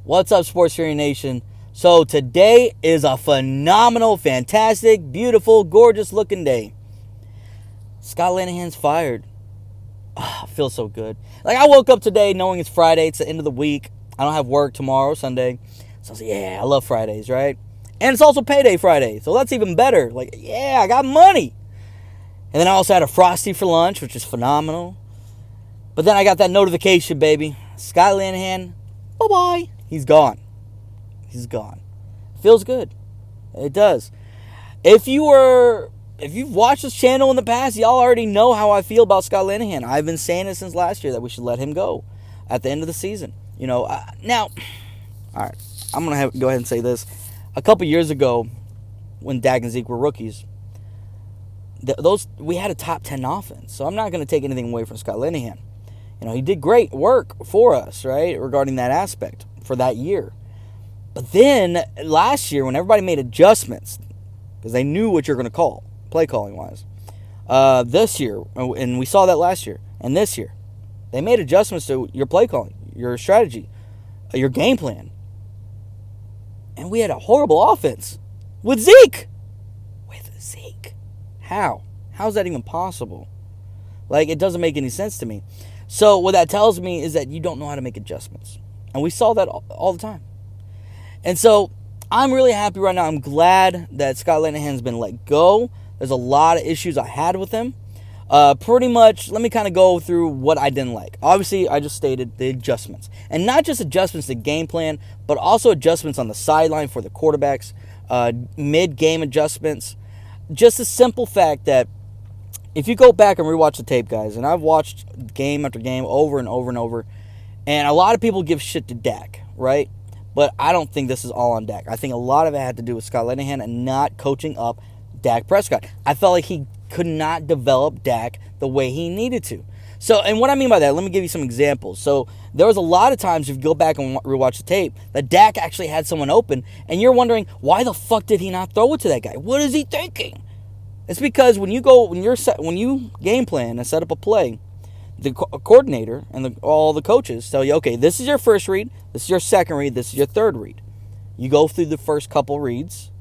What's up, Sports Fury Nation? So today is a phenomenal, fantastic, beautiful, gorgeous looking day. Scott Linehan's fired. Feels so good. Like, I woke up today knowing it's Friday. It's the end of the week. I don't have work tomorrow, Sunday. So I was like, yeah, I love Fridays, right? And it's also payday Friday, so that's even better. Like, yeah, I got money. And then I also had a Frosty for lunch, which is phenomenal. But then I got that notification, baby. Scott Linehan, bye-bye. He's gone. He's gone. Feels good. It does. If you've watched this channel in the past, y'all already know how I feel about Scott Linehan. I've been saying it since last year that we should let him go at the end of the season. Now, all right, I'm going to go ahead and say this. A couple years ago, when Dak and Zeke were rookies, we had a top 10 offense. So I'm not going to take anything away from Scott Linehan. He did great work for us, right, regarding that aspect for that year. But then last year, when everybody made adjustments, because they knew what you're going to call, play calling wise, this year, and we saw that last year, and this year, they made adjustments to your play calling, your strategy, your game plan. And we had a horrible offense with Zeke. How? How is that even possible? Like, it doesn't make any sense to me. So what that tells me is that you don't know how to make adjustments. And we saw that all the time. And so I'm really happy right now. I'm glad that Scott Linehan's been let go. There's a lot of issues I had with him. Pretty much, let me kind of go through what I didn't like. Obviously, I just stated the adjustments. And not just adjustments to game plan, but also adjustments on the sideline for the quarterbacks, mid-game adjustments. Just the simple fact that if you go back and rewatch the tape, guys, and I've watched game after game over and over and over, and a lot of people give shit to Dak, right? But I don't think this is all on Dak. I think a lot of it had to do with Scott Linehan and not coaching up Dak Prescott. I felt like he could not develop Dak the way he needed to. So, and what I mean by that, let me give you some examples. So, there was a lot of times, if you go back and rewatch the tape, that Dak actually had someone open, and you're wondering, why the fuck did he not throw it to that guy? What is he thinking? It's because when you game plan and set up a play, the coordinator and all the coaches tell you, okay, this is your first read, this is your second read, this is your third read. You go through the first couple reads,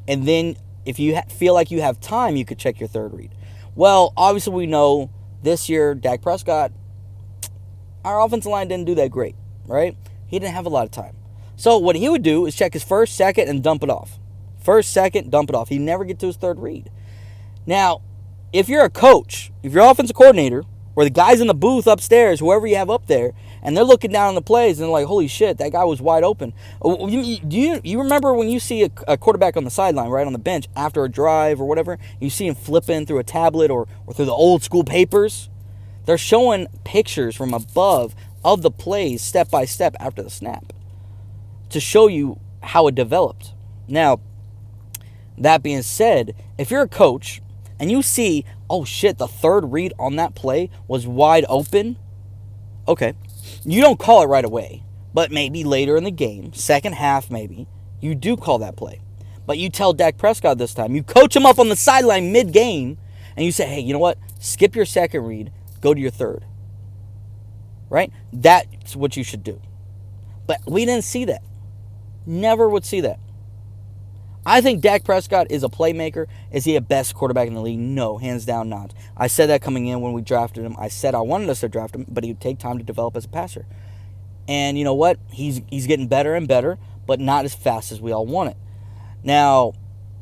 and then if you feel like you have time, you could check your third read. Well, obviously we know this year, Dak Prescott, our offensive line didn't do that great, right? He didn't have a lot of time. So what he would do is check his first, second, and dump it off. First, second, dump it off. He'd never get to his third read. Now, if you're a coach, if you're an offensive coordinator, or the guys in the booth upstairs, whoever you have up there, and they're looking down on the plays and they're like, holy shit, that guy was wide open. Do you remember when you see a quarterback on the sideline, right, on the bench, after a drive or whatever, you see him flipping through a tablet or through the old school papers? They're showing pictures from above of the plays step by step after the snap to show you how it developed. Now, that being said, if you're a coach and you see, oh shit, the third read on that play was wide open, okay, you don't call it right away, but maybe later in the game, second half maybe, you do call that play. But you tell Dak Prescott this time, you coach him up on the sideline mid-game, and you say, hey, you know what, skip your second read, go to your third, right? That's what you should do. But we didn't see that. Never would see that. I think Dak Prescott is a playmaker. Is he a best quarterback in the league? No, hands down not. I said that coming in when we drafted him. I said I wanted us to draft him, but he would take time to develop as a passer. And you know what? He's getting better and better, but not as fast as we all want it. Now,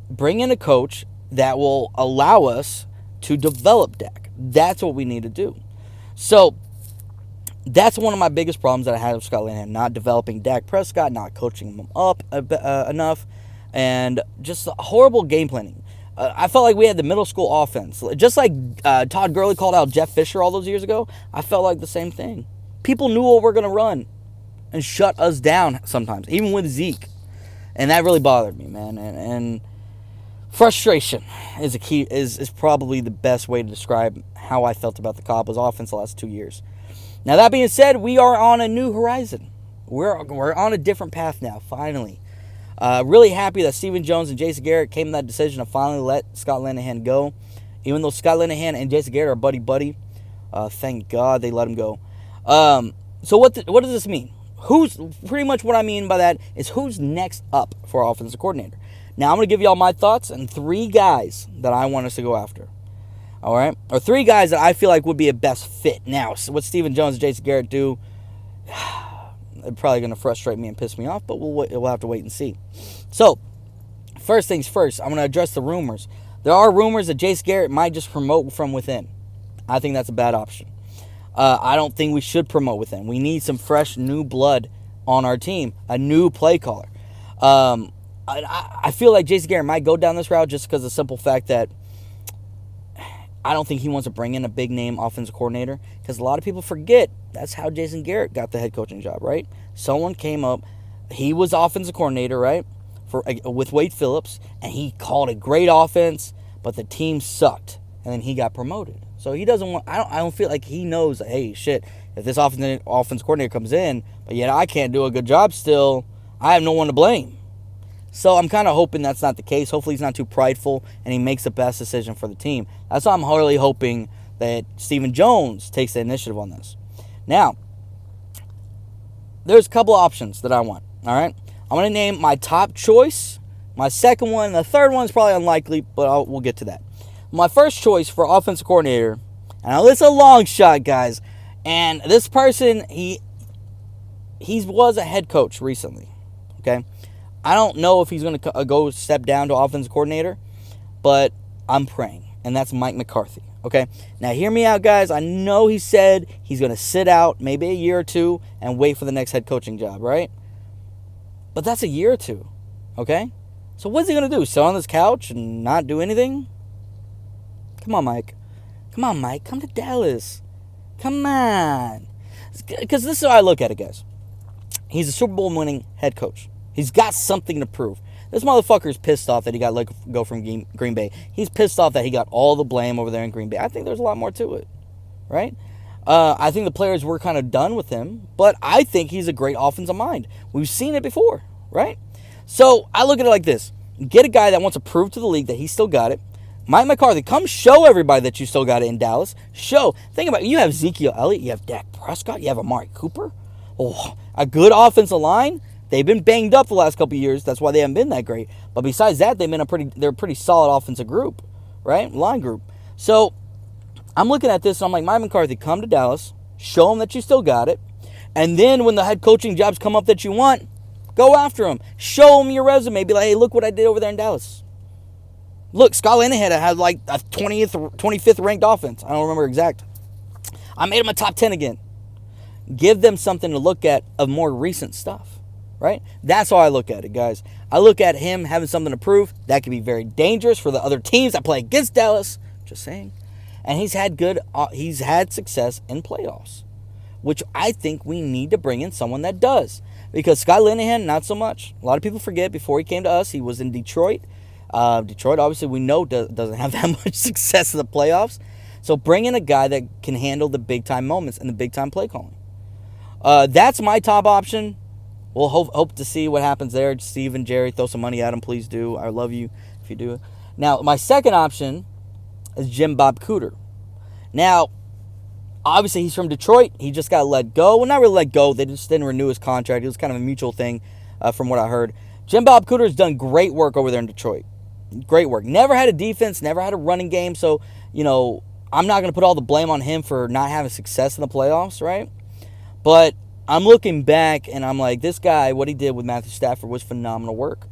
bring in a coach that will allow us to develop Dak. That's what we need to do. So, that's one of my biggest problems that I had with Scott Linehan, not developing Dak Prescott, not coaching him up enough, and just horrible game planning. I felt like we had the middle school offense. Just like Todd Gurley called out Jeff Fisher all those years ago, I felt like the same thing. People knew what we're going to run and shut us down sometimes, even with Zeke. And that really bothered me, man. And frustration is probably the best way to describe how I felt about the Cowboys offense the last 2 years. Now, that being said, we are on a new horizon. We're on a different path now, finally. Really happy that Stephen Jones and Jason Garrett came to that decision to finally let Scott Linehan go. Even though Scott Linehan and Jason Garrett are buddy-buddy. Thank God they let him go. So what does this mean? who's pretty much what I mean by that is who's next up for offensive coordinator. Now, I'm going to give you all my thoughts and 3 guys that I want us to go after. All right? Or 3 guys that I feel like would be a best fit. Now, so what Stephen Jones and Jason Garrett do, it's probably going to frustrate me and piss me off, but we'll have to wait and see. So, first things first, I'm going to address the rumors. There are rumors that Jason Garrett might just promote from within. I think that's a bad option. I don't think we should promote within. We need some fresh, new blood on our team, a new play caller. I feel like Jason Garrett might go down this route just because of the simple fact that I don't think he wants to bring in a big-name offensive coordinator because a lot of people forget that's how Jason Garrett got the head coaching job, right? Someone came up. He was offensive coordinator, right, with Wade Phillips, and he called a great offense, but the team sucked, and then he got promoted. So he doesn't want. I don't feel like he knows. Hey, shit! If this offense coordinator comes in, but yet I can't do a good job still, I have no one to blame. So I'm kind of hoping that's not the case. Hopefully he's not too prideful and he makes the best decision for the team. That's why I'm really hoping that Stephen Jones takes the initiative on this. Now, there's a couple options that I want. All right, I'm going to name my top choice, my second one, the third one is probably unlikely, but we'll get to that. My first choice for offensive coordinator, and it's a long shot, guys, and this person, he was a head coach recently, okay? I don't know if he's going to go step down to offensive coordinator, but I'm praying, and that's Mike McCarthy, okay? Now, hear me out, guys. I know he said he's going to sit out maybe a year or two and wait for the next head coaching job, right? But that's a year or two, okay? So what's he going to do, sit on this couch and not do anything? Come on, Mike. Come on, Mike. Come to Dallas. Come on. Because this is how I look at it, guys. He's a Super Bowl winning head coach. He's got something to prove. This motherfucker is pissed off that he got let go from Green Bay. He's pissed off that he got all the blame over there in Green Bay. I think there's a lot more to it, right? I think the players were kind of done with him, but I think he's a great offensive mind. We've seen it before, right? So I look at it like this. Get a guy that wants to prove to the league that he still got it. Mike McCarthy, come show everybody that you still got it in Dallas. Show. Think about it. You have Ezekiel Elliott. You have Dak Prescott. You have Amari Cooper. Oh, a good offensive line. They've been banged up the last couple of years. That's why they haven't been that great. But besides that, they're a pretty solid offensive group, right? Line group. So I'm looking at this and I'm like, Mike McCarthy, come to Dallas. Show them that you still got it. And then when the head coaching jobs come up that you want, go after them. Show them your resume. Be like, hey, look what I did over there in Dallas. Look, Scott Linehan had like a 25th ranked offense. I don't remember exact. I made him a top 10 again. Give them something to look at of more recent stuff, right? That's how I look at it, guys. I look at him having something to prove. That could be very dangerous for the other teams that play against Dallas. Just saying. And he's had success in playoffs, which I think we need to bring in someone that does. Because Scott Linehan, not so much. A lot of people forget before he came to us, he was in Detroit. Detroit, obviously, we know doesn't have that much success in the playoffs. So bring in a guy that can handle the big-time moments and the big-time play calling. That's my top option. We'll hope to see what happens there. Steve and Jerry, throw some money at him. Please do. I love you if you do. Now, my second option is Jim Bob Cooter. Now, obviously, he's from Detroit. He just got let go. Well, not really let go. They just didn't renew his contract. It was kind of a mutual thing from what I heard. Jim Bob Cooter has done great work over there in Detroit. Great work. Never had a defense, never had a running game. So, I'm not going to put all the blame on him for not having success in the playoffs, right? But I'm looking back and I'm like, this guy, what he did with Matthew Stafford was phenomenal work.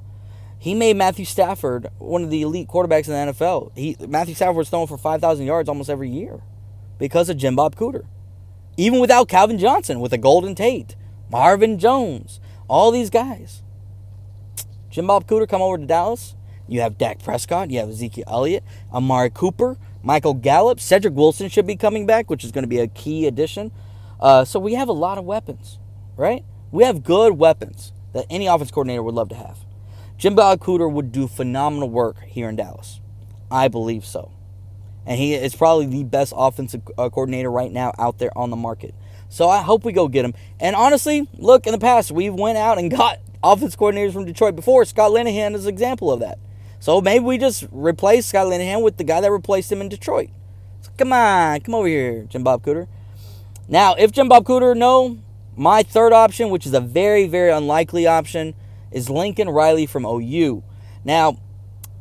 He made Matthew Stafford one of the elite quarterbacks in the NFL. Matthew Stafford was throwing for 5,000 yards almost every year because of Jim Bob Cooter. Even without Calvin Johnson, with a Golden Tate, Marvin Jones, all these guys. Jim Bob Cooter come over to Dallas. You have Dak Prescott. You have Ezekiel Elliott, Amari Cooper, Michael Gallup. Cedric Wilson should be coming back, which is going to be a key addition. So we have a lot of weapons, right? We have good weapons that any offense coordinator would love to have. Jim Bob Cooter would do phenomenal work here in Dallas. I believe so. And he is probably the best offensive coordinator right now out there on the market. So I hope we go get him. And honestly, look, in the past, we went out and got offense coordinators from Detroit before. Scott Linehan is an example of that. So maybe we just replace Scott Linehan with the guy that replaced him in Detroit. So come on, come over here, Jim Bob Cooter. Now, if Jim Bob Cooter, no, My third option, which is a very, very unlikely option, is Lincoln Riley from OU. Now,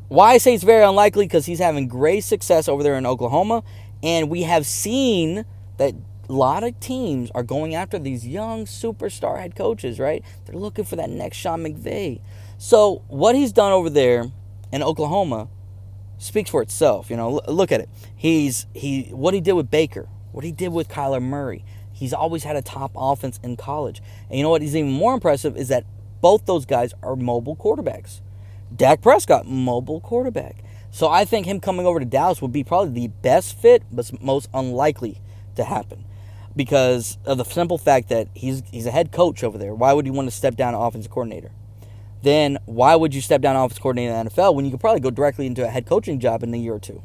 why I say it's very unlikely, because he's having great success over there in Oklahoma, and we have seen that a lot of teams are going after these young superstar head coaches, right? They're looking for that next Sean McVay. So what he's done over there in Oklahoma speaks for itself. Look at it. What he did with Baker, what he did with Kyler Murray. He's always had a top offense in college. And you know what is even more impressive is that both those guys are mobile quarterbacks. Dak Prescott, mobile quarterback. So I think him coming over to Dallas would be probably the best fit, but most unlikely to happen, because of the simple fact that he's a head coach over there. Why would you want to step down to offensive coordinator? Then why would you step down to offensive coordinator in the NFL when you could probably go directly into a head coaching job in a year or two?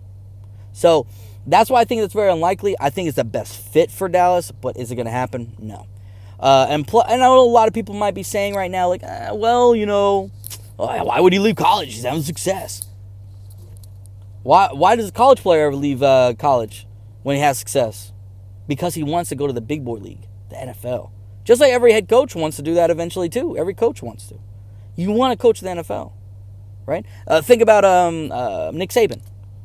So that's why I think it's very unlikely. I think it's the best fit for Dallas, but is it going to happen? No. And I know a lot of people might be saying right now, like, why would he leave college? He's having success. Why does a college player ever leave college when he has success? Because he wants to go to the big boy league, the NFL. Just like every head coach wants to do that eventually too. Every coach wants to. You want to coach the NFL, right? Think about Nick Saban.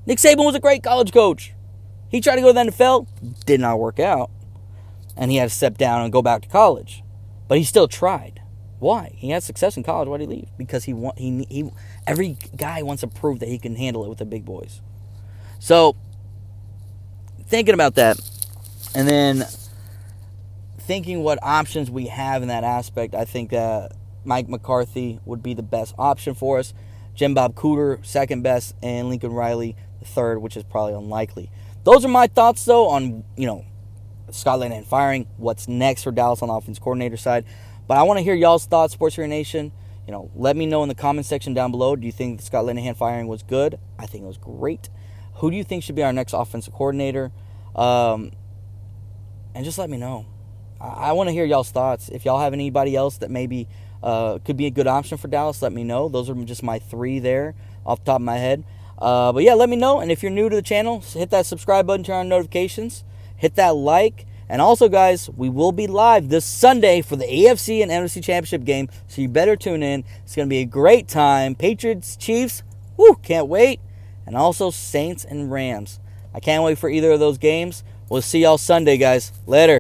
Nick Saban was a great college coach. He tried to go to the NFL, did not work out, and he had to step down and go back to college. But he still tried. Why? He had success in college. Why did he leave? Because every guy wants to prove that he can handle it with the big boys. So, thinking about that, and then thinking what options we have in that aspect, I think Mike McCarthy would be the best option for us. Jim Bob Cooter, second best, and Lincoln Riley, the third, which is probably unlikely. Those are my thoughts, though, on, Scott Linehan firing, what's next for Dallas on the offense coordinator side. But I want to hear y'all's thoughts, Sports Hero Nation. Let me know in the comment section down below. Do you think the Scott Linehan firing was good? I think it was great. Who do you think should be our next offensive coordinator? And just let me know. I want to hear y'all's thoughts. If y'all have anybody else that maybe could be a good option for Dallas, let me know. Those are just my three there off the top of my head. But yeah, let me know. And if you're new to the channel, hit that subscribe button, turn on notifications, hit that like. And also, guys, we will be live this Sunday for the AFC and NFC Championship game, so you better tune in. It's going to be a great time. Patriots, Chiefs, can't wait. And also Saints and Rams. I can't wait for either of those games. We'll see y'all Sunday, guys. Later.